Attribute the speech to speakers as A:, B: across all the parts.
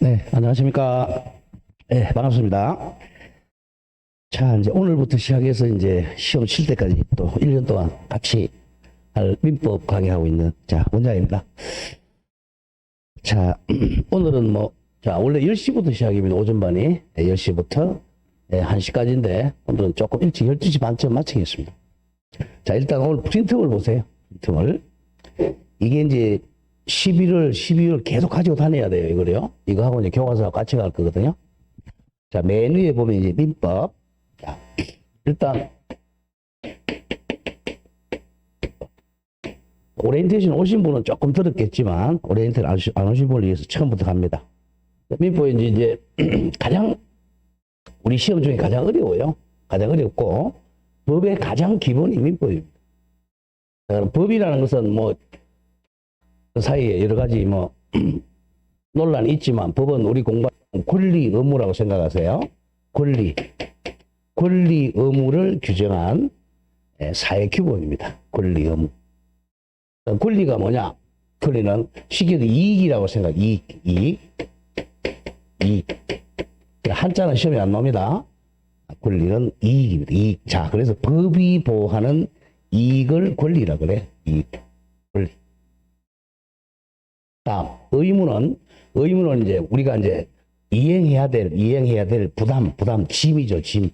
A: 네, 안녕하십니까. 네, 반갑습니다. 자, 이제 오늘부터 시작해서 이제 시험 칠 때까지 또 1년 동안 같이 할 민법 강의하고 있는 원장입니다. 자, 오늘은 원래 10시부터 시작입니다. 오전반이. 10시부터 1시까지인데, 오늘은 조금 일찍 12시 반쯤 마치겠습니다. 자, 일단 오늘 프린트물 보세요. 프린트물. 이게 이제 11월, 12월 계속 가지고 다녀야 돼요, 이거요. 이거하고 이제 교과서하고 같이 갈 거거든요. 자, 맨 위에 보면 이제 민법. 자, 일단, 오리엔테이션 오신 분은 조금 들었겠지만, 오리엔테이션 안 오신 분을 위해서 처음부터 갑니다. 민법이 이제 우리 시험 중에 가장 어려워요. 가장 어렵고, 법의 가장 기본이 민법입니다. 법이라는 것은 그 사이에 여러 가지 논란이 있지만 법은 우리 공부하는 권리 의무라고 생각하세요. 권리 의무를 규정한 사회 규범입니다. 권리 의무. 권리가 뭐냐? 권리는 쉽게도 이익이라고 이익. 한자는 시험에 안 나옵니다. 권리는 이익입니다. 이익. 자, 그래서 법이 보호하는 이익을 권리라 그래. 이익. 권리. 다음, 의무는 이제 우리가 이제 이행해야 될 부담, 짐이죠, 짐,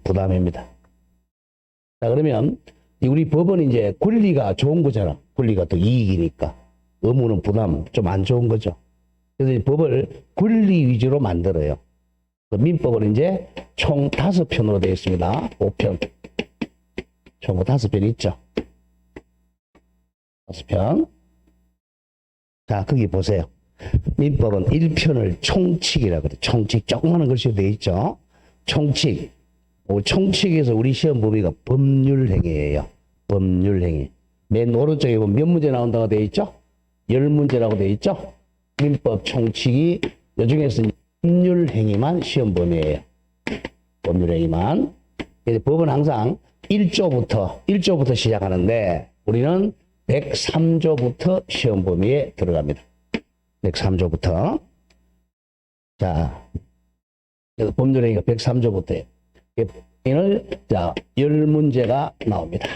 A: 부담입니다. 자, 그러면 우리 법은 이제 권리가 좋은 거잖아. 권리가 또 이익이니까. 의무는 부담, 좀 안 좋은 거죠. 그래서 이 법을 권리 위주로 만들어요. 민법은 이제 총 5편으로 되어 있습니다. 5편. 총 5편 있죠. 5편. 자, 거기 보세요. 민법은 1편을 총칙이라 그래요. 총칙. 조그마한 글씨로 되어 있죠. 총칙. 총칙에서 우리 시험 범위가 법률행위예요. 법률행위. 맨 오른쪽에 보면 몇 문제 나온다고 되어 있죠? 10문제라고 되어 있죠? 민법 총칙이 이 중에서 법률행위만 시험 범위예요. 법률행위만. 그래서 법은 항상 1조부터 시작하는데 우리는 103조부터 시험 범위에 들어갑니다. 103조부터. 자, 그래서 법률행위가 103조부터예요. 자, 10문제가 나옵니다.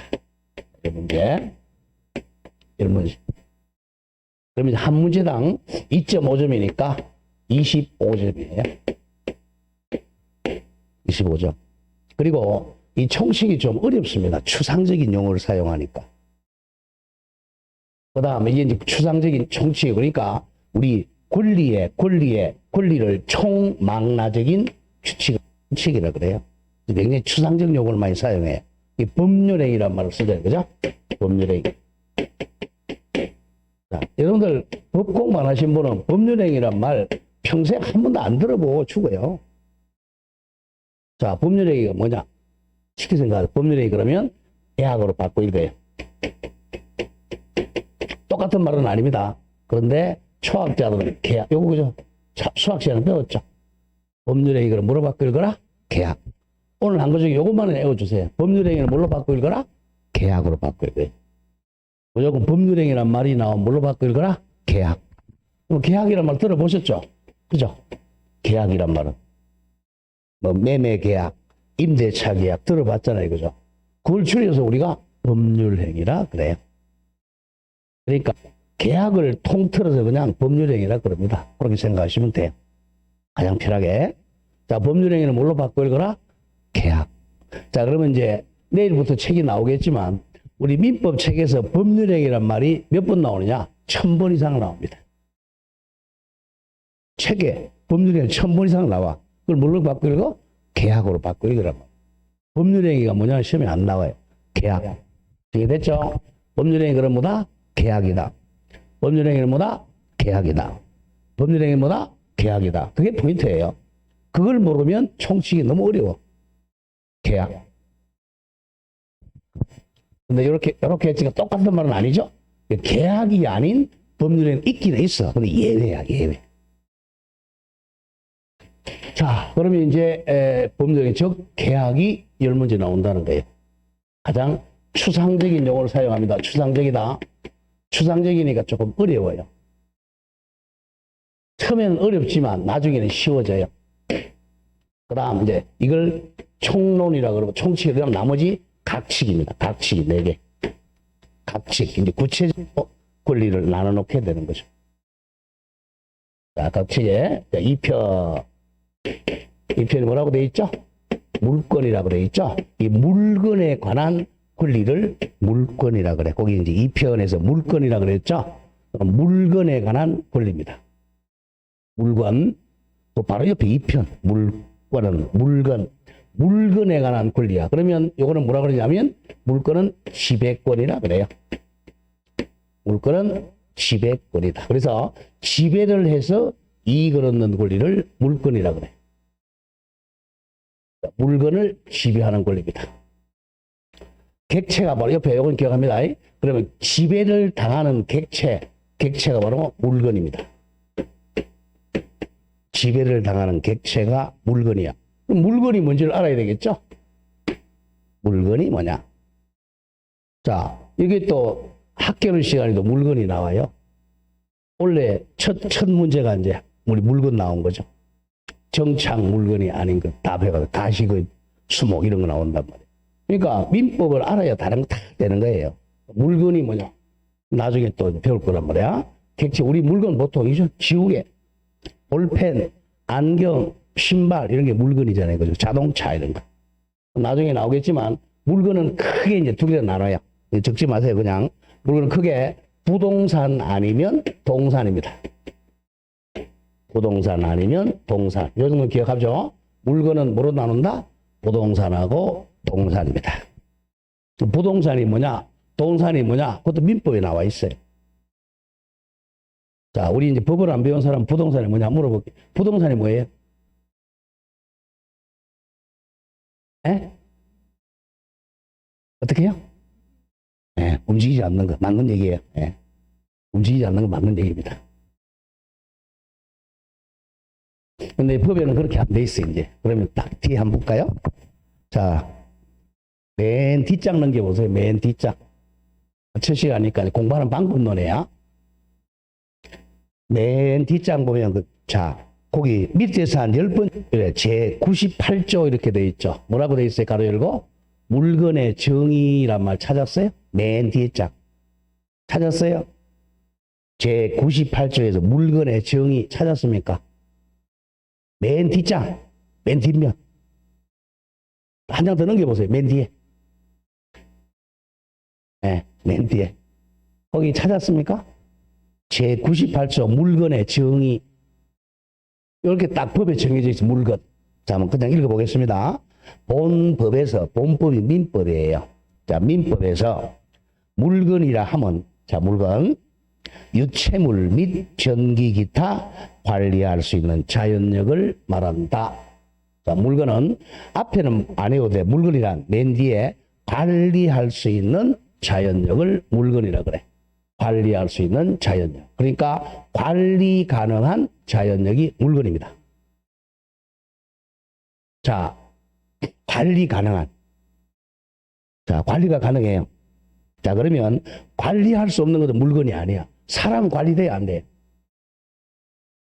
A: 10문제. 그러면 한 문제당 2.5점이니까 25점이에요. 25점. 그리고 이 총칙이 좀 어렵습니다. 추상적인 용어를 사용하니까. 그 다음에 이게 이제 추상적인 총칙, 그러니까 우리 권리를 총망라적인 규칙이라 그래요. 굉장히 추상적 용어를 많이 사용해요. 이 법률행위란 말을 쓰잖아요. 그죠? 법률행위. 자, 여러분들 법 공부 안 하신 분은 법률행위란 말 평생 한 번도 안 들어보고 죽어요. 자, 법률행위가 뭐냐? 쉽게 생각하세요. 법률행위 그러면 계약으로 바꿔 읽어요. 똑같은 말은 아닙니다. 그런데 초학자들은 계약, 요거 그죠? 수학 시간에 배웠죠? 법률행위를 뭐로 바꿔 읽어라? 계약. 오늘 한 거 중에 요것만은 외워주세요. 법률행위를 뭘로 바꿔 읽어라? 계약으로 바꿔 읽어요. 무조건 법률행위란 말이 나오면 뭘로 바꿔 읽어라? 계약. 그럼 계약이란 말 들어보셨죠? 그죠? 계약이란 말은. 매매 계약, 임대차 계약 들어봤잖아요. 그죠? 그걸 줄여서 우리가 법률행위라 그래요. 그러니까 계약을 통틀어서 그냥 법률행위라 그럽니다. 그렇게 생각하시면 돼요. 가장 편하게. 자, 법률행위는 뭘로 바꿔 읽어라? 계약. 자, 그러면 이제 내일부터 책이 나오겠지만 우리 민법 책에서 법률행위란 말이 몇 번 나오느냐? 1000번 이상 나옵니다. 책에 법률행위 1000번 이상 나와. 그걸 뭘로 바꿔 읽어? 계약으로 바꿔 읽으란 말이야. 법률행위가 뭐냐? 시험에 안 나와요. 계약. 이해됐죠? 법률행위 그럼 뭐다? 계약이다. 법률행위는 뭐다? 계약이다. 법률행위는 뭐다? 계약이다. 그게 포인트예요. 그걸 모르면 총칙이 너무 어려워. 계약. 근데 이렇게 했지만 똑같은 말은 아니죠? 계약이 아닌 법률행위 있기는 있어. 근데 예외야, 예외. 자, 그러면 이제 법률행위, 즉 계약이 10문제 나온다는 거예요. 가장 추상적인 용어를 사용합니다. 추상적이다. 추상적이니까 조금 어려워요. 처음에는 어렵지만 나중에는 쉬워져요. 그 다음 이제 이걸 총론이라 그러고 총칙이 그다음 나머지 각칙입니다. 각칙이 4개. 각칙, 이제 구체적으로 권리를 나눠놓게 되는 거죠. 자, 각칙에 2편. 2편이 뭐라고 되어 있죠? 물권이라고 되어 있죠? 이 물건에 관한 권리를 물권이라 그래. 거기 이제 2편에서 물권이라 그랬죠? 물건에 관한 권리입니다. 물건. 또 바로 옆에 2편. 물건은 물건. 물건에 관한 권리야. 그러면 요거는 뭐라 그러냐면 물건은 지배권이라 그래요. 물건은 지배권이다. 그래서 지배를 해서 이익을 얻는 권리를 물권이라 그래. 물건을 지배하는 권리입니다. 객체가 바로 옆에 요건 기억합니다. 그러면 지배를 당하는 객체가 바로 물건입니다. 지배를 당하는 객체가 물건이야. 그럼 물건이 뭔지를 알아야 되겠죠? 물건이 뭐냐? 자, 이게 또 학교는 시간에도 물건이 나와요. 원래 첫 문제가 이제 우리 물건 나온 거죠. 정착 물건이 아닌 것 다 배워서 가시그 수목 이런 거 나온단 말이에요. 그러니까 민법을 알아야 다른 거 다 되는 거예요. 물건이 뭐냐? 나중에 또 배울 거란 말이야. 객체 우리 물건 보통 이죠. 지우개, 볼펜, 안경, 신발 이런 게 물건이잖아요. 그죠? 자동차 이런 거. 나중에 나오겠지만 물건은 크게 이제 2개로 나눠요. 적지 마세요. 그냥 물건은 크게 부동산 아니면 동산입니다. 부동산 아니면 동산. 요 정도 기억하죠? 물건은 뭐로 나눈다? 부동산하고 동산입니다. 부동산이 뭐냐? 동산이 뭐냐? 그것도 민법에 나와 있어요. 자, 우리 이제 법을 안 배운 사람 부동산이 뭐냐 물어볼게요. 부동산이 뭐예요? 에? 어떻게 해요? 예, 움직이지 않는 거 맞는 얘기예요. 예. 움직이지 않는 거 맞는 얘기입니다. 근데 법에는 그렇게 안 돼 있어요, 이제. 그러면 딱 뒤에 한번 볼까요? 자, 맨 뒷장 넘겨보세요. 맨 뒷장. 첫 시간이니까 공부하는 방법론이야. 맨 뒷장 보면, 자, 거기 밑에서 한 10번째 제 98조 이렇게 돼 있죠. 뭐라고 돼 있어요? 가로 열고. 물건의 정의란 말 찾았어요? 맨 뒤에 장. 찾았어요? 제 98조에서 물건의 정의 찾았습니까? 맨 뒷장, 맨 뒷면. 한 장 더 넘겨보세요. 맨 뒤에. 네, 맨 뒤에. 거기 찾았습니까? 제 98조 물건의 정의. 이렇게 딱 법에 정해져 있어, 물건. 자, 한번 그냥 읽어보겠습니다. 본법에서, 본법이 민법이에요. 자, 민법에서 물건이라 하면, 자, 물건. 유체물 및 전기 기타 관리할 수 있는 자연력을 말한다. 자, 물건은 앞에는 안 해도 돼. 물건이란 맨 뒤에 관리할 수 있는 자연력을 물건이라 그래. 관리할 수 있는 자연력. 그러니까 관리 가능한 자연력이 물건입니다. 자, 관리 가능한. 자, 관리가 가능해요. 자, 그러면 관리할 수 없는 것은 물건이 아니야. 사람 관리돼야 안 돼.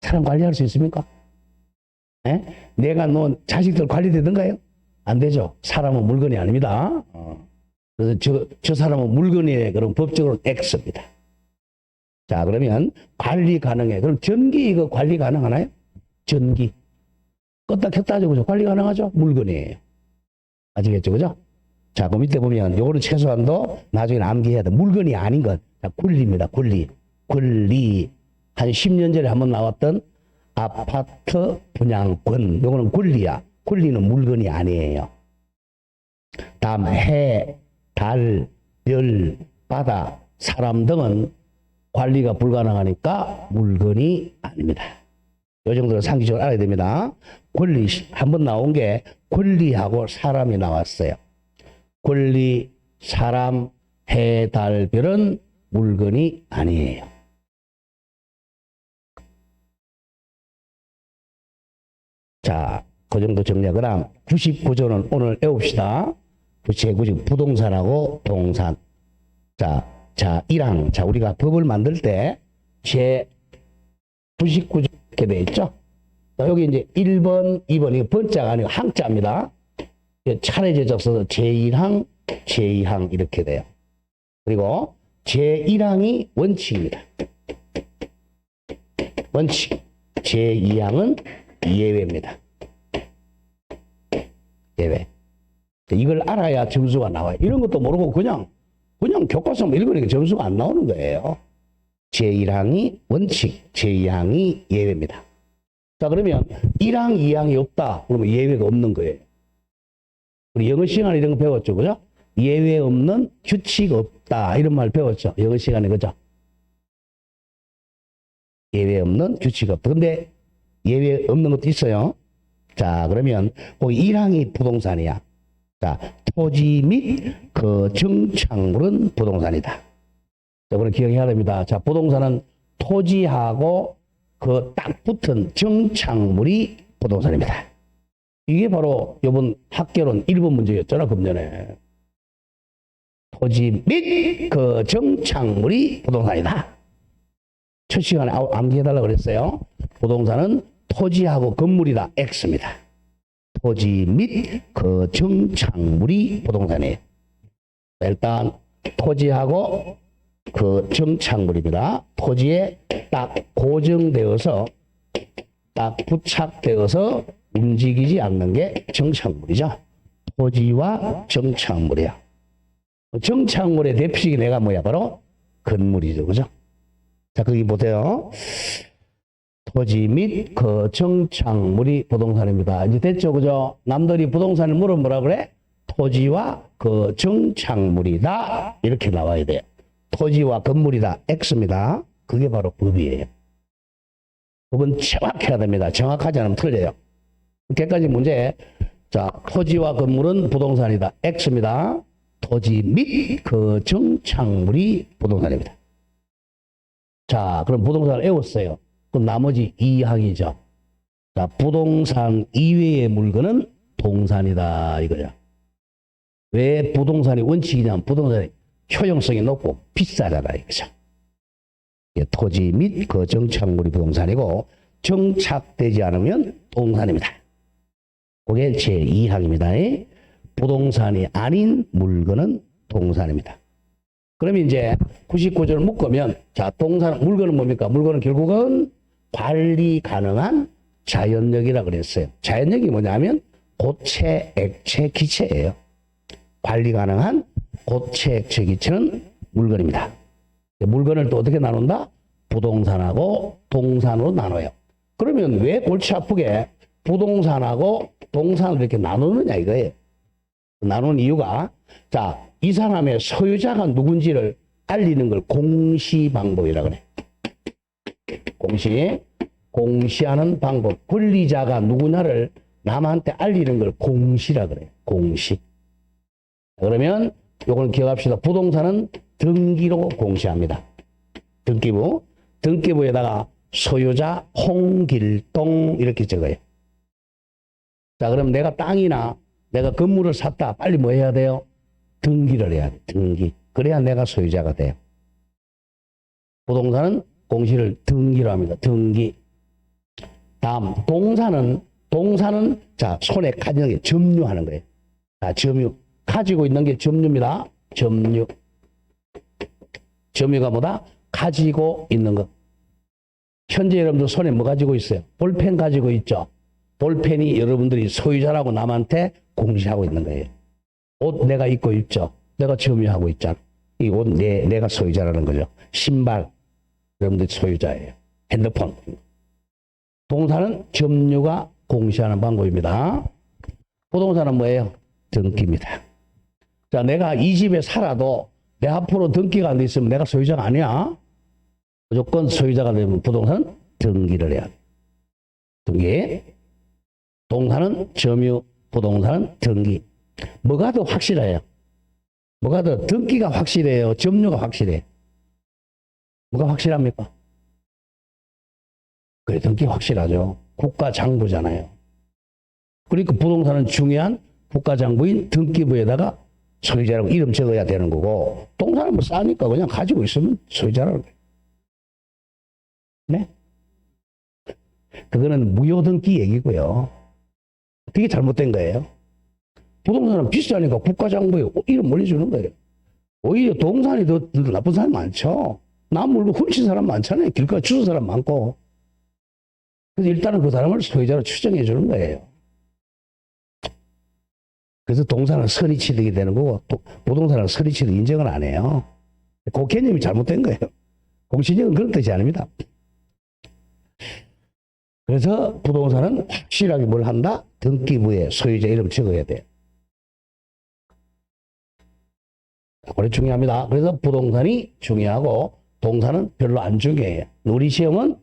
A: 사람 관리할 수 있습니까? 에? 내가 놓은 자식들 관리되던가요? 안 되죠. 사람은 물건이 아닙니다. 그래서 저 사람은 물건이에요. 그럼 법적으로는 X입니다. 자, 그러면 관리 가능해. 그럼 전기 이거 관리 가능하나요? 전기. 껐다 켰다 하죠. 그죠? 관리 가능하죠? 물건이에요. 아시겠죠? 그죠? 자, 그 밑에 보면 요거는 최소한도 나중에 암기해야 돼. 물건이 아닌 것. 자, 권리입니다. 권리. 권리. 한 10년 전에 한번 나왔던 아파트 분양권. 요거는 권리야. 권리는 물건이 아니에요. 다음 해, 달, 별, 바다, 사람 등은 관리가 불가능하니까 물건이 아닙니다. 요 정도로 상기적으로 알아야 됩니다. 권리, 한번 나온 게 권리하고 사람이 나왔어요. 권리, 사람, 해, 달, 별은 물건이 아니에요. 자, 그 정도 정리하거나 99조는 오늘 외웁시다. 제99조 부동산하고 동산. 자, 1항. 자, 우리가 법을 만들 때 제99조 이렇게 돼 있죠. 자, 여기 이제 1번, 2번, 이거 번자가 아니고 항자입니다. 차례 제적 써서 제1항, 제2항 이렇게 돼요. 그리고 제1항이 원칙입니다. 원칙. 제2항은 예외입니다. 예외. 이걸 알아야 점수가 나와요. 이런 것도 모르고 그냥 교과서 읽으니까 점수가 안 나오는 거예요. 제1항이 원칙, 제2항이 예외입니다. 자, 그러면 1항, 2항이 없다. 그러면 예외가 없는 거예요. 우리 영어 시간에 이런 거 배웠죠. 그죠? 예외 없는 규칙 없다. 이런 말 배웠죠. 영어 시간에. 그죠? 예외 없는 규칙 없다. 근데 예외 없는 것도 있어요. 자, 그러면 거기 1항이 부동산이야. 자, 토지 및 그 정착물은 부동산이다. 자, 그걸 기억해야 됩니다. 자, 부동산은 토지하고 그 딱 붙은 정착물이 부동산입니다. 이게 바로 이번 학개론 1번 문제였잖아, 금년에. 토지 및 그 정착물이 부동산이다. 첫 시간에 암기해달라고 그랬어요. 부동산은 토지하고 건물이다. X입니다. 토지 및 그 정착물이 부동산이에요. 일단 토지하고 그 정착물입니다. 토지에 딱 고정되어서 딱 부착되어서 움직이지 않는 게 정착물이죠. 토지와 정착물이야. 정착물의 대표식이 내가 뭐야? 바로 건물이죠. 그죠? 자, 거기 보세요. 토지 및 그 정착물이 부동산입니다. 이제 됐죠? 그죠? 남들이 부동산을 물으면 뭐라 그래? 토지와 그 정착물이다. 이렇게 나와야 돼요. 토지와 건물이다. X입니다. 그게 바로 법이에요. 법은 정확해야 됩니다. 정확하지 않으면 틀려요. 여기까지 문제. 자, 토지와 건물은 부동산이다. X입니다. 토지 및 그 정착물이 부동산입니다. 자, 그럼 부동산을 외웠어요. 그럼 나머지 2항이죠. 자, 부동산 이외의 물건은 동산이다. 이거죠. 왜 부동산이 원칙이냐면 부동산이 효용성이 높고 비싸잖아. 이거죠. 토지 및 그 정착물이 부동산이고 정착되지 않으면 동산입니다. 그게 제2항입니다. 부동산이 아닌 물건은 동산입니다. 그러면 이제 99조를 묶으면 자, 동산 물건은 뭡니까? 물건은 결국은 관리 가능한 자연력이라 그랬어요. 자연력이 뭐냐면 고체, 액체, 기체예요. 관리 가능한 고체, 액체, 기체는 물건입니다. 물건을 또 어떻게 나눈다? 부동산하고 동산으로 나눠요. 그러면 왜 골치 아프게 부동산하고 동산을 이렇게 나누느냐 이거예요. 나누는 이유가 자, 이 사람의 소유자가 누군지를 알리는 걸 공시 방법이라고 그래. 공시하는 방법. 권리자가 누구냐를 남한테 알리는 걸 공시라 그래. 공시. 그러면 요걸 기억합시다. 부동산은 등기로 공시합니다. 등기부. 등기부에다가 소유자 홍길동 이렇게 적어요. 자, 그럼 내가 땅이나 내가 건물을 샀다. 빨리 뭐 해야 돼요? 등기를 해야 돼. 등기. 그래야 내가 소유자가 돼요. 부동산은 공시를 등기로 합니다. 등기. 다음 동산은 자, 손에 가지는 게 점유하는 거예요. 자, 점유. 가지고 있는 게 점유입니다. 점유. 점유가 뭐다? 가지고 있는 것. 현재 여러분들 손에 뭐 가지고 있어요? 볼펜 가지고 있죠? 볼펜이 여러분들이 소유자라고 남한테 공시하고 있는 거예요. 옷 내가 입고 있죠? 내가 점유하고 있잖아. 이 옷 내가 소유자라는 거죠. 신발 여러분들 소유자예요. 핸드폰. 동산은 점유가 공시하는 방법입니다. 부동산은 뭐예요? 등기입니다. 자, 내가 이 집에 살아도 내 앞으로 등기가 안 돼 있으면 내가 소유자가 아니야. 무조건 소유자가 되면 부동산은 등기를 해야 돼. 등기. 동산은 점유, 부동산은 등기. 뭐가 더 확실해요? 뭐가 더 등기가 확실해요? 점유가 확실해요? 뭐가 확실합니까? 그래, 등기 확실하죠. 국가장부잖아요. 그러니까 부동산은 중요한 국가장부인 등기부에다가 소유자라고 이름 적어야 되는 거고, 동산은 뭐 싸니까 그냥 가지고 있으면 소유자라는 거예요. 네? 그거는 무효등기 얘기고요. 그게 잘못된 거예요. 부동산은 비싸니까 국가정보에 이름 올려주는 거예요. 오히려 동산이 더 나쁜 사람 많죠. 남 물고 훔친 사람 많잖아요. 길가에 주는 사람 많고. 그래서 일단은 그 사람을 소유자로 추정해 주는 거예요. 그래서 동산은 선의취득이 되는 거고 부동산은 선의취득 인정을 안 해요. 그 개념이 잘못된 거예요. 공신력은 그런 뜻이 아닙니다. 그래서 부동산은 확실하게 뭘 한다? 등기부에 소유자 이름 적어야 돼요. 그게 중요합니다. 그래서 부동산이 중요하고 동산은 별로 안 중요해요. 우리 시험은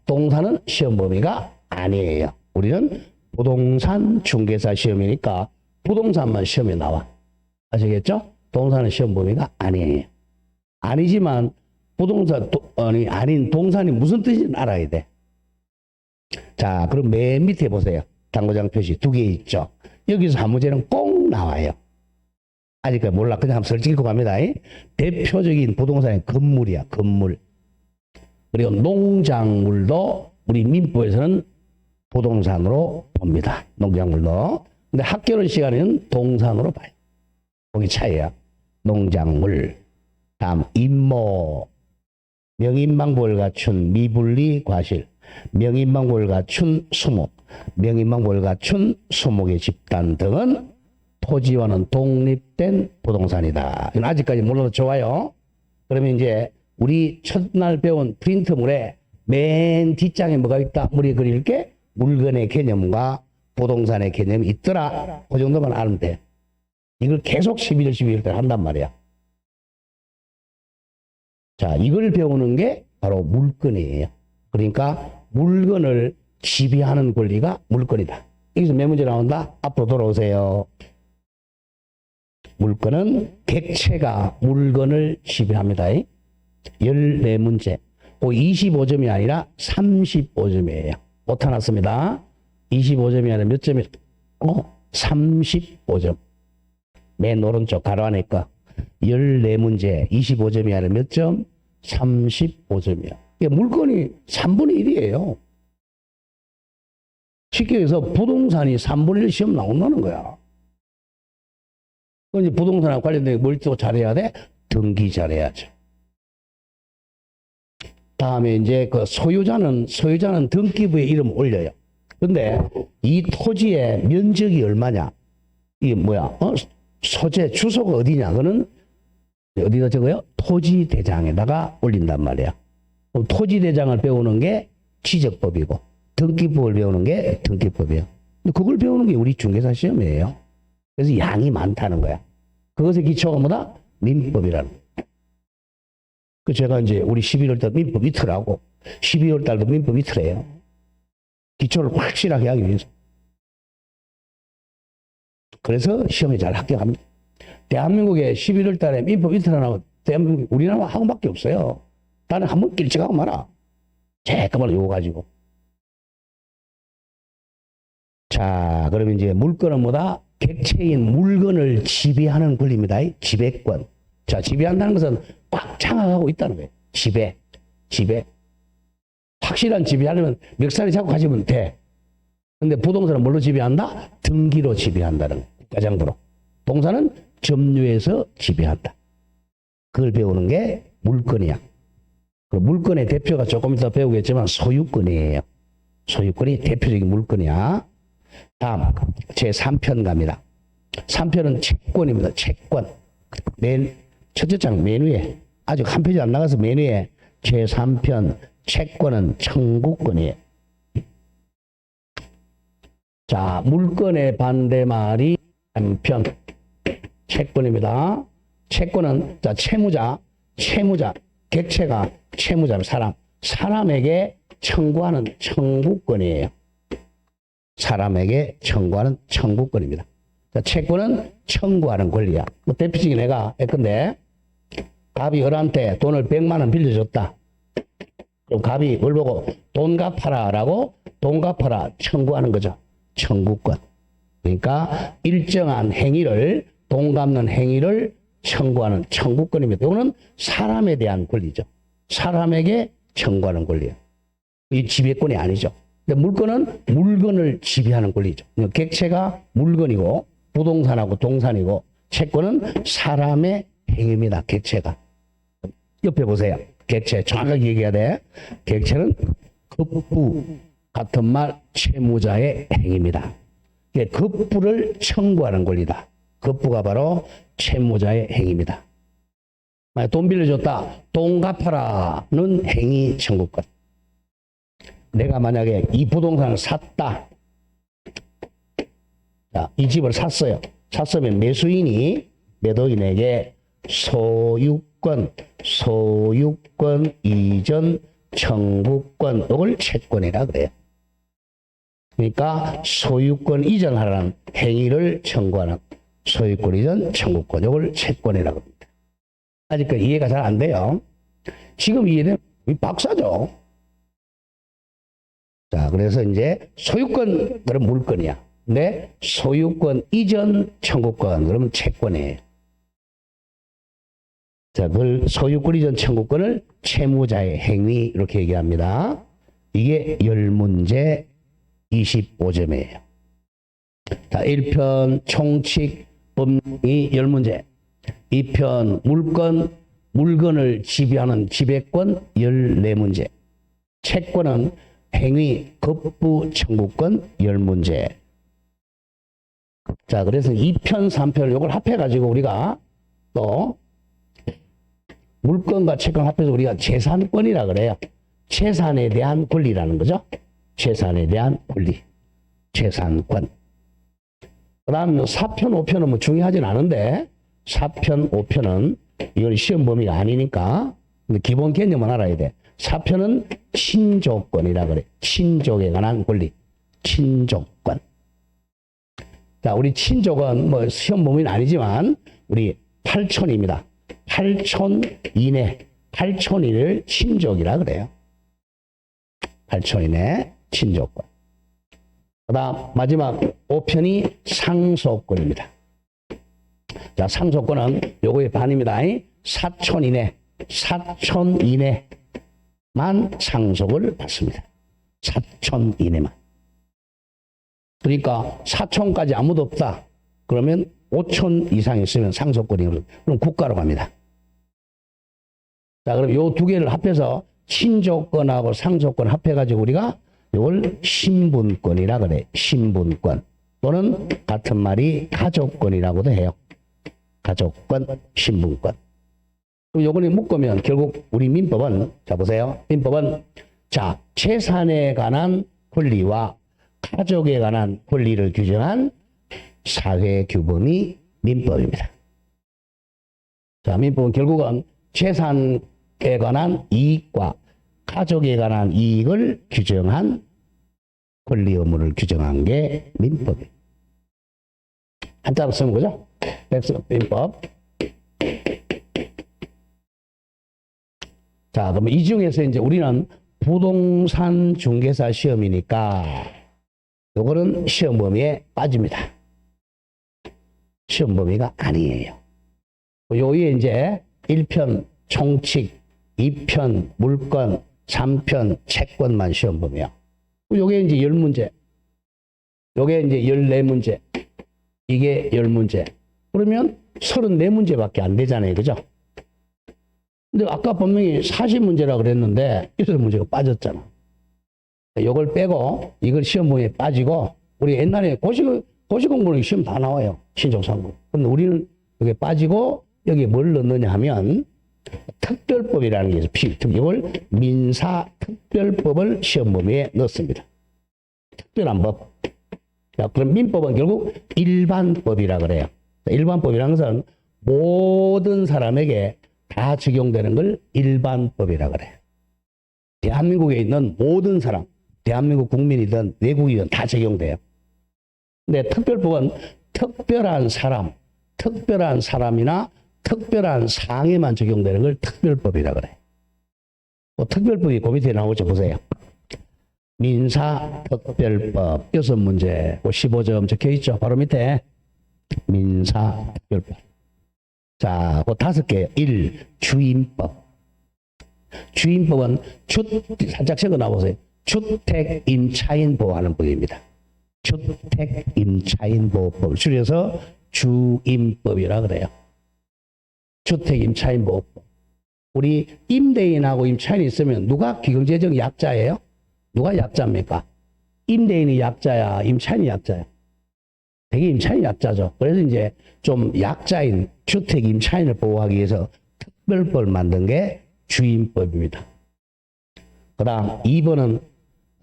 A: 동산은 시험 범위가 아니에요. 우리는 부동산 중개사 시험이니까 부동산만 시험에 나와. 아시겠죠? 동산은 시험 범위가 아니에요. 아니지만 부동산이 아닌 동산이 무슨 뜻인지 알아야 돼. 자, 그럼 맨 밑에 보세요. 당구장 표시 2개 있죠. 여기서 한 문제는 꼭 나와요. 아직까지 몰라. 그냥 한번 설치 읽고 갑니다. 대표적인 부동산의 건물이야. 건물. 그리고 농작물도 우리 민법에서는 부동산으로 봅니다. 농작물도. 근데 학교는 시간에는 동산으로 봐요. 거기 차이야. 농작물. 다음 임모. 명인망보를 갖춘 미분리 과실. 명인망보를 갖춘 수목. 명인망보를 갖춘 수목의 집단 등은 토지와는 독립된 부동산이다. 이건 아직까지 몰라도 좋아요. 그러면 이제 우리 첫날 배운 프린트물에 맨 뒷장에 뭐가 있다? 머리에 그릴 게 물건의 개념과 부동산의 개념이 있더라. 그 정도만 알면 돼. 이걸 계속 11월, 12월 때 한단 말이야. 자, 이걸 배우는 게 바로 물건이에요. 그러니까 물건을 지배하는 권리가 물건이다. 여기서 몇 문제 나온다? 앞으로 돌아오세요. 물건은 객체가 물건을 지배합니다. 14문제. 25점이 아니라 35점이에요. 오타 났습니다. 25점이 아니라 몇 점이에요? 35점. 맨 오른쪽 가로 안에 거. 14문제. 25점이 아니라 몇 점? 35점이야. 물건이 3분의 1이에요. 쉽게 해서 부동산이 3분의 1 시험 나온다는 거야. 이제 부동산하고 관련된 뭘 또 잘해야 돼? 등기 잘해야죠. 다음에 이제 그 소유자는 등기부에 이름 올려요. 근데 이 토지의 면적이 얼마냐? 이게 뭐야? 소재 주소가 어디냐? 그거는 어디다 적어요? 토지대장에다가 올린단 말이야. 그럼 토지대장을 배우는 게 지적법이고 등기법을 배우는 게 등기법이에요. 근데 그걸 배우는 게 우리 중개사 시험이에요. 그래서 양이 많다는 거야. 그것의 기초가 뭐다? 민법이라는 거야. 그 제가 이제 우리 11월 달 민법 이틀하고 12월 달도 민법 이틀해요. 기초를 확실하게 하기 위해서. 그래서 시험에 잘 합격합니다. 대한민국에 11월 달에 민법 이틀 안 하고 대한민국 우리나라 학원밖에 없어요. 나는 한번 일찍하고 말아. 잠깐만 요거 가지고. 자, 그러면 이제 물건은 뭐다? 객체인 물건을 지배하는 권리입니다. 지배권. 자, 지배한다는 것은 꽉 장악하고 있다는 거예요. 지배. 확실한 지배하려면 멱살이 잡고 가시면 돼. 근데 부동산은 뭘로 지배한다? 등기로 지배한다는 거예요. 국가정보로. 동산은 점유해서 지배한다. 그걸 배우는 게 물건이야. 그 물건의 대표가 조금 이따 배우겠지만 소유권이에요. 소유권이 대표적인 물건이야. 다음 제3편 갑니다. 3편은 채권입니다. 채권. 첫째 장 맨 위에 아직 한 페이지 안 나가서 맨 위에 제3편 채권은 청구권이에요. 자, 물건의 반대말이 한편 채권입니다. 채권은 자 채무자, 객체가 채무자 사람에게 청구하는 청구권이에요. 사람에게 청구하는 청구권입니다. 자, 채권은 청구하는 권리야. 뭐 대표적인 애가 근데 갑이 을한테 돈을 100만 원 빌려줬다. 그럼 갑이 뭘 보고 돈 갚아라라고 돈 갚아라 청구하는 거죠. 청구권. 그러니까 일정한 행위를 돈 갚는 행위를 청구하는 청구권입니다. 이거는 사람에 대한 권리죠. 사람에게 청구하는 권리예요. 이 지배권이 아니죠. 근데 물건은 물건을 지배하는 권리죠. 객체가 물건이고 부동산하고 동산이고 채권은 사람의 행위입니다. 객체가. 옆에 보세요. 객체 정확하게 얘기해야 돼. 객체는 급부 같은 말 채무자의 행위입니다. 급부를 청구하는 권리다. 급부가 바로 채무자의 행위입니다. 돈 빌려줬다. 돈 갚아라는 행위 청구권. 내가 만약에 이 부동산을 샀다. 자, 이 집을 샀어요. 샀으면 매수인이 매도인에게 소유권 이전 청구권, 이걸 채권이라 그래요. 그러니까 소유권 이전하라는 행위를 청구하는 소유권 이전 청구권, 이걸 채권이라고 합니다. 아직까지 이해가 잘 안 돼요. 지금 이해되면 박사죠. 자, 그래서 이제 소유권, 그럼 물건이야. 근데 소유권 이전 청구권, 그러면 채권이에요. 자, 그걸 소유권 이전 청구권을 채무자의 행위, 이렇게 얘기합니다. 이게 10문제 25점이에요. 자, 1편 총칙 법리 10문제. 2편 물건을 지배하는 지배권 14문제. 채권은 행위 급부 청구권 10문제. 자, 그래서 2편, 3편을 이걸 합해가지고 우리가 또 물건과 채권 합해서 우리가 재산권이라 그래요. 재산에 대한 권리라는 거죠. 재산에 대한 권리. 재산권. 그 다음 4편, 5편은 뭐 중요하진 않은데 4편, 5편은 이건 시험 범위가 아니니까 기본 개념은 알아야 돼. 4편은 친족권이라 그래. 친족에 관한 권리. 친족권. 자, 우리 친족은 뭐 시험 범위는 아니지만 우리 8촌입니다. 8촌 이내, 8촌 이내를 친족이라 그래요. 8촌 이내 친족권. 그 다음 마지막 5편이 상속권입니다. 자, 상속권은 요거의 반입니다. 4촌 이내, 4촌 이내만 상속을 받습니다. 4촌 이내만. 그러니까 4촌까지 아무도 없다. 그러면 5촌 이상 있으면 상속권이 그럼 국가로 갑니다. 자, 그럼 요 두 개를 합해서 친족권하고 상속권 합해가지고 우리가 이걸 신분권이라 그래. 신분권. 또는 같은 말이 가족권이라고도 해요. 가족권, 신분권. 그럼 요거는 묶으면 결국 우리 민법은, 자 보세요. 민법은 자, 재산에 관한 권리와 가족에 관한 권리를 규정한 사회규범이 민법입니다. 자, 민법은 결국은 재산에 관한 이익과 가족에 관한 이익을 규정한 권리 의무를 규정한 게 민법이에요. 한자로 쓰는 거죠? 민법. 자, 그러면 이 중에서 이제 우리는 부동산 중개사 시험이니까 요거는 시험 범위에 빠집니다. 시험 범위가 아니에요. 요 위에 이제 1편 총칙, 2편 물건, 3편 채권만 시험 범위야. 요게 이제 10문제. 요게 이제 14문제. 이게 10문제. 그러면 34문제밖에 안 되잖아요. 그죠? 근데 아까 분명히 40문제라 그랬는데 6문제가 빠졌잖아. 요걸 빼고 이걸 시험 범위에 빠지고 우리 옛날에 고시공부는 시험 다 나와요. 신종상부. 근데 우리는 여기 빠지고 여기 뭘 넣느냐 하면 특별법이라는 게 있어요. 이걸 민사특별법을 시험 범위에 넣습니다. 특별한 법. 자, 그럼 민법은 결국 일반법이라 그래요. 일반법이라는 것은 모든 사람에게 다 적용되는 걸 일반법이라 그래요. 대한민국에 있는 모든 사람, 대한민국 국민이든 외국이든 다 적용돼요. 근데 특별법은 특별한 사람이나 특별한 사항에만 적용되는 걸 특별법이라 그래. 특별법이 그 밑에 나오죠. 보세요. 민사특별법 6문제 15점 적혀 있죠. 바로 밑에 민사특별법. 자, 그 5개. 1. 주임법. 주임법은 살짝 적어 놔보세요. 주택 임차인 보호하는 법입니다. 주택 임차인 보호법 줄여서 주임법이라 그래요. 주택 임차인 보호법. 우리 임대인하고 임차인이 있으면 누가 경제적 약자예요? 누가 약자입니까? 임대인이 약자야, 임차인이 약자야? 되게 임차인이 약자죠. 그래서 이제 좀 약자인 주택 임차인을 보호하기 위해서 특별법을 만든 게 주임법입니다. 그 다음 2번은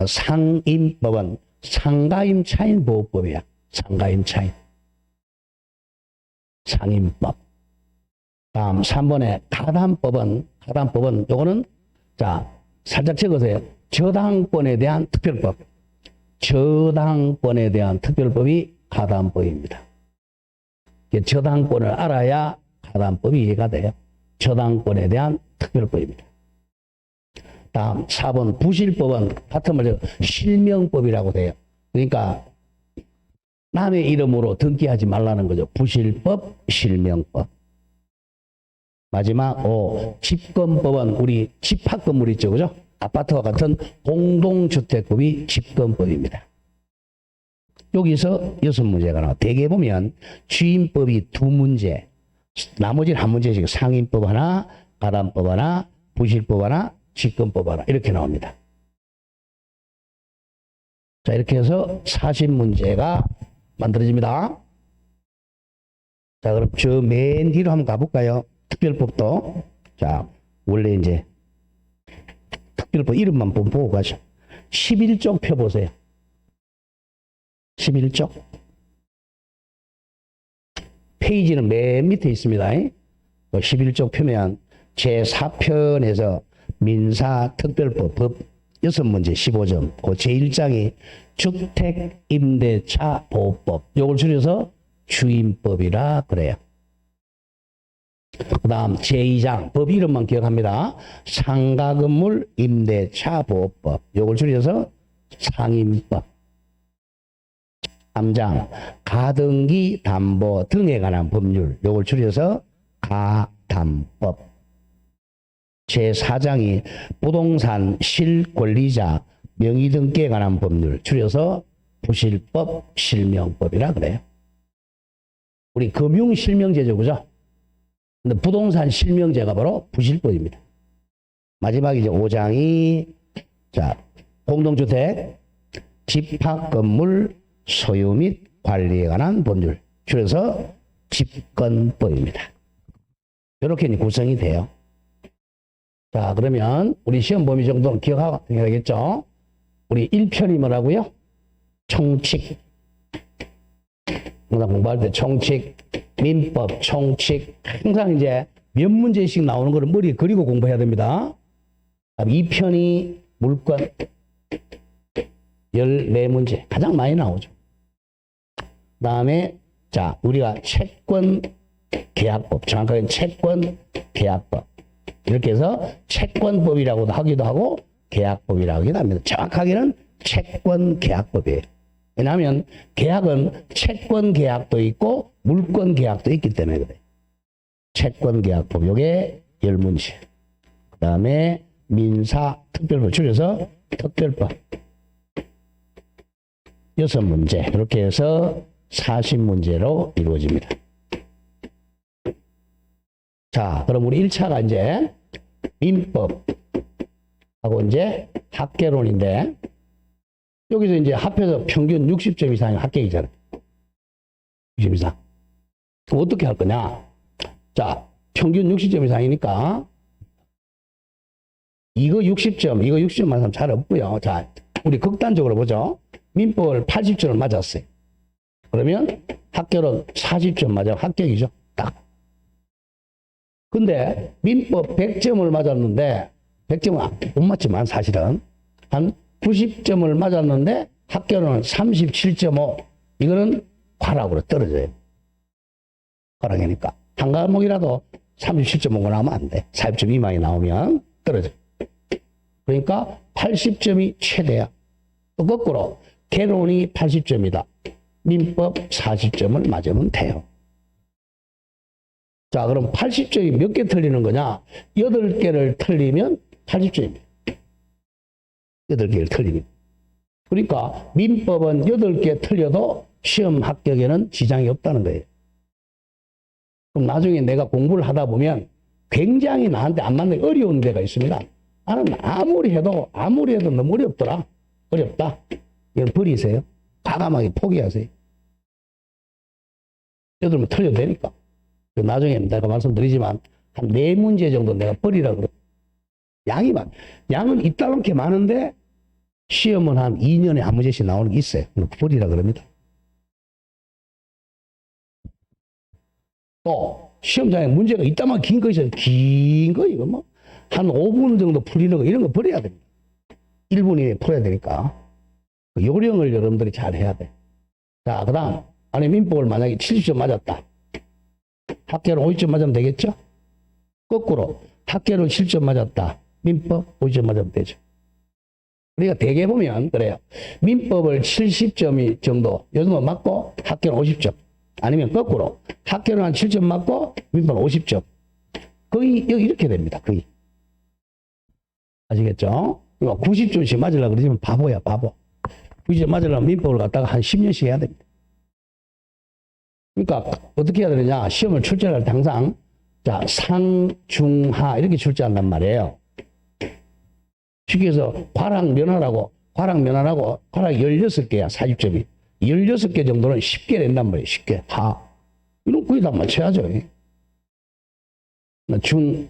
A: 상임법은 상가임차인 보호법이야. 상가임차인. 상임법. 다음 3번에 가담법은 요거는 자 살짝 적으세요. 저당권에 대한 특별법. 저당권에 대한 특별법이 가담법입니다. 저당권을 알아야 가담법이 이해가 돼요. 저당권에 대한 특별법입니다. 다음 4번 부실법은 같은 말로 실명법이라고 돼요. 그러니까 남의 이름으로 등기하지 말라는 거죠. 부실법, 실명법. 마지막 5 집권법은 우리 집합 건물 있죠, 그죠? 아파트와 같은 공동주택법이 집권법입니다. 여기서 6문제가 나와. 대개 보면 주임법이 2문제, 나머지는 1문제씩 상임법 하나, 가담법 하나, 부실법 하나, 집권법 하나 이렇게 나옵니다. 자, 이렇게 해서 40문제가 만들어집니다. 자, 그럼 저 맨 뒤로 한번 가볼까요? 특별법도. 자, 원래 이제 특별법 이름만 보고 가죠. 11쪽 펴보세요. 11쪽. 페이지는 맨 밑에 있습니다. 11쪽 펴면 제4편에서 민사특별법 법 6문제 15점. 그 제1장이 주택임대차 보호법. 요걸 줄여서 주임법이라 그래요. 그 다음 제2장 법 이름만 기억합니다. 상가건물 임대차 보호법. 요걸 줄여서 상임법. 3장 가등기 담보 등에 관한 법률. 요걸 줄여서 가담법. 제4장이 부동산 실권리자 명의등기에 관한 법률. 줄여서 부실법 실명법이라 그래요. 우리 금융실명제죠, 그죠? 근데 부동산 실명제가 바로 부실법입니다. 마지막 이제 5장이 자 공동주택 집합건물 소유 및 관리에 관한 법률. 줄여서 집권법입니다. 이렇게 구성이 돼요. 자, 그러면 우리 시험 범위 정도는 기억하고 되겠죠? 우리 1편이 뭐라고요? 총칙. 항상 공부할 때 총칙, 민법, 총칙. 항상 이제 몇 문제씩 나오는 거를 머리에 그리고 공부해야 됩니다. 2편이 물권 14문제. 가장 많이 나오죠. 그 다음에 자, 우리가 채권 계약법. 정확하게 채권 계약법. 이렇게 해서 채권법이라고도 하기도 하고 계약법이라고 하기도 합니다. 정확하게는 채권 계약법이에요. 왜냐하면 계약은 채권 계약도 있고 물권 계약도 있기 때문에 그래요. 채권 계약법 요게 10문제. 그 다음에 민사 특별법 줄여서 특별법 6문제. 이렇게 해서 40문제로 이루어집니다. 자, 그럼 우리 1차가 이제 민법하고 이제 합계론인데 여기서 이제 합해서 평균 60점 이상의 합격이잖아요. 60점 이상. 어떻게 할 거냐? 자, 평균 60점 이상이니까 이거 60점, 이거 60점 맞으면 잘 없고요. 자, 우리 극단적으로 보죠. 민법을 80점을 맞았어요. 그러면 합격은 40점 맞아 합격이죠. 딱. 근데 민법 100점을 맞았는데 100점은 못 맞지만 사실은 한 90점을 맞았는데 합격은 37.5. 이거는 과락으로 떨어져요. 과락이니까. 한 과목이라도 37.5가 나오면 안 돼. 40점 미만이 나오면 떨어져. 그러니까 80점이 최대야. 또 거꾸로 개론이 80점이다. 민법 40점을 맞으면 돼요. 자, 그럼 80점이 몇 개 틀리는 거냐? 8개를 틀리면 80점입니다. 8개를 틀립니다. 그러니까 민법은 8개 틀려도 시험 합격에는 지장이 없다는 거예요. 그럼 나중에 내가 공부를 하다 보면 굉장히 나한테 안 맞는 어려운 데가 있습니다. 나는 아무리 해도 너무 어렵더라. 어렵다. 이건 버리세요. 과감하게 포기하세요. 여덟 틀려도 되니까. 나중에 내가 말씀드리지만 한 4문제 정도 내가 버리라 그래. 양은 이따만큼 많은데 시험은 한 2년에 한 문제씩 나오는 게 있어요. 버리라 그럽니다. 또 시험장에 문제가 이따만 긴 거 있어요. 긴 거 이거 뭐 한 5분 정도 풀리는 거 이런 거 버려야 됩니다. 1분 이내에 풀어야 되니까 요령을 여러분들이 잘 해야 돼. 자, 그다음 안에 민법을 만약에 70점 맞았다. 학계로 50점 맞으면 되겠죠? 거꾸로 학계로 7점 맞았다. 민법 50점 맞으면 되죠. 우리가 대개 보면 그래요. 민법을 70점 정도 요즘은 맞고 학계는 50점. 아니면 거꾸로 학계는 한 7점 맞고 민법은 50점. 거의 여기 이렇게 됩니다. 거의. 아시겠죠? 90점씩 맞으려고 그러지만 바보야 바보. 90점 맞으려면 민법을 갖다가 한 10년씩 해야 됩니다. 그러니까 어떻게 해야 되느냐. 시험을 출제할 때 항상 자 상, 중, 하 이렇게 출제한단 말이에요. 쉽게 해서 과락면하라고 과락 16개야 40점이. 16개 정도는 쉽게 낸단 말이에요. 쉽게. 하. 이런 거의 다 맞춰야죠. 중,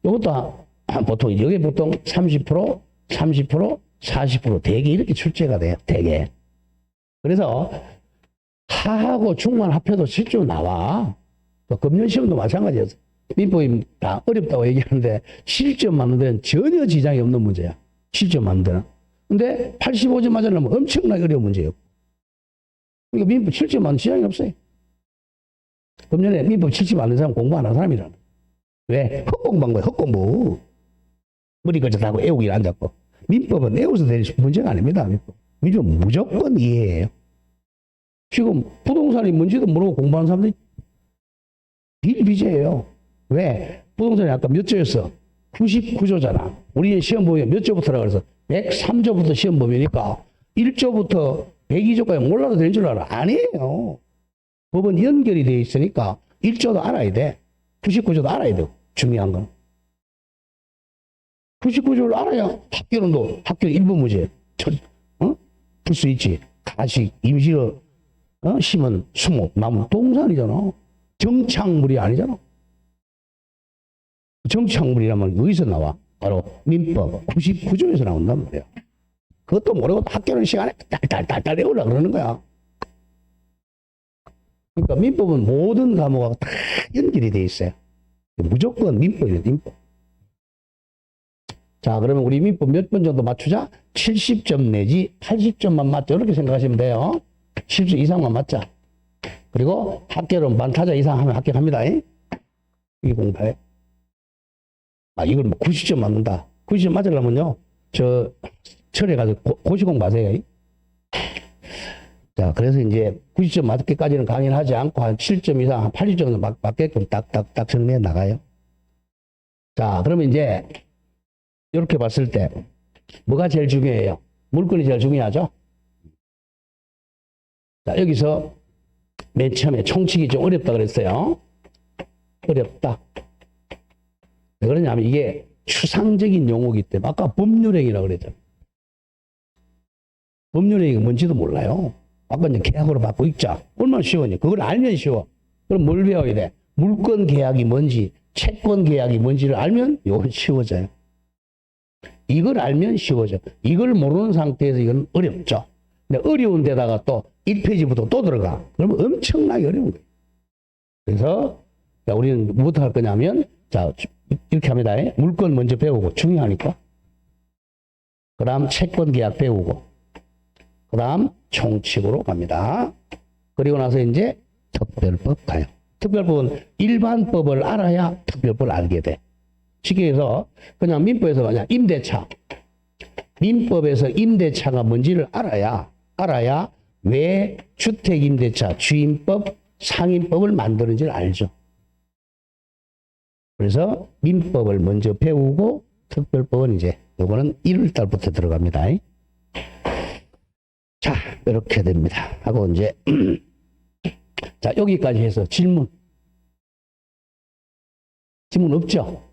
A: 이것도 보통, 여기 보통 30%, 40% 대개 이렇게 출제가 돼요. 대개. 그래서 하하고 중만 합해도 실제로 나와. 금년시험도 마찬가지였어. 민법이 다 어렵다고 얘기하는데 실점 맞는 데는 전혀 지장이 없는 문제야. 실점 맞는 데는. 근데 85점 맞으려면 엄청나게 어려운 문제예요. 그러니까 민법 7점 맞는 지장이 없어요. 금년에 민법 7점 맞는 사람 공부 안 하는 사람이라는. 왜? 헛공부한 거야, 헛공부. 머리 거쳐다고 애우기를 안 잡고. 민법은 애워서 될 문제가 아닙니다. 민법은 무조건 이해해요. 지금 부동산이 뭔지도 모르고 공부하는 사람들이 빌비재예요. 왜? 부동산이 아까 몇 조였어? 99조잖아. 우리는 시험 보면 몇 조부터라고 그래서 103조부터 시험 보면니까 1조부터 102조까지 몰라도 되는 줄 알아. 아니에요. 법은 연결이 되어 있으니까 1조도 알아야 돼. 99조도 알아야 돼. 중요한 건. 99조를 알아야 학교 일부 문제 풀 수 있지. 가식, 임시로 심은 수목, 나무, 동산이잖아. 정착물이 아니잖아. 정착물이라면 어디서 나와? 바로 민법 99조에서 나온단 말이야. 그것도 모르고 학교는 시간에 딸딸딸딸 외우려고 그러는 거야. 그러니까 민법은 모든 과목하고 다 연결이 돼 있어요. 무조건 민법이에요, 민법. 자, 그러면 우리 민법 몇 번 정도 맞추자? 70점 내지 80점만 맞자. 이렇게 생각하시면 돼요. 70점 이상만 맞자. 그리고 합격은 반타자 이상 하면 합격합니다. 이게 공부해. 이걸 90점 맞는다. 90점 맞으려면요. 철회가지고 고시공 마세요. 자, 그래서 이제 90점 맞게까지는 강의를 하지 않고 한 7점 이상, 한 80점 정도 맞게끔 딱딱딱 정리해 나가요. 자, 그러면 이제 이렇게 봤을 때 뭐가 제일 중요해요? 물건이 제일 중요하죠? 자, 여기서 맨 처음에 총칙이 좀 어렵다 그랬어요. 어렵다. 왜 그러냐면 이게 추상적인 용어이기 때문에 아까 법률행위라고 그랬잖아요. 법률행위가 뭔지도 몰라요. 아까 이제 계약으로 받고 있자. 얼마나 쉬워요. 그걸 알면 쉬워. 그럼 뭘 배워야 돼? 물권 계약이 뭔지, 채권 계약이 뭔지를 알면 이건 쉬워져요. 이걸 알면 쉬워져. 이걸 모르는 상태에서 이건 어렵죠. 근데 어려운 데다가 또 1페이지부터 또 들어가. 그러면 엄청나게 어려운 거예요. 그래서 우리는 뭐부터 할 거냐면 자 이렇게 합니다. 물권 먼저 배우고 중요하니까. 그 다음 채권 계약 배우고 그 다음 총칙으로 갑니다. 그리고 나서 이제 특별법 가요. 특별법은 일반법을 알아야 특별법을 알게 돼. 쉽게 해서 그냥 민법에서 그냥 임대차. 민법에서 임대차가 뭔지를 알아야 왜 주택임대차, 주임법, 상임법을 만드는지를 알죠. 그래서 민법을 먼저 배우고 특별법은 이제 요거는 1월 달부터 들어갑니다. 자, 이렇게 됩니다. 하고 이제 자, 여기까지 해서 질문 없죠?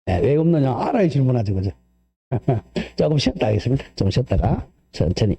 A: 네, 왜 없느냐? 알아야 질문하죠, 그죠? 조금 쉬었다 하겠습니다. 좀 쉬었다가 천천히.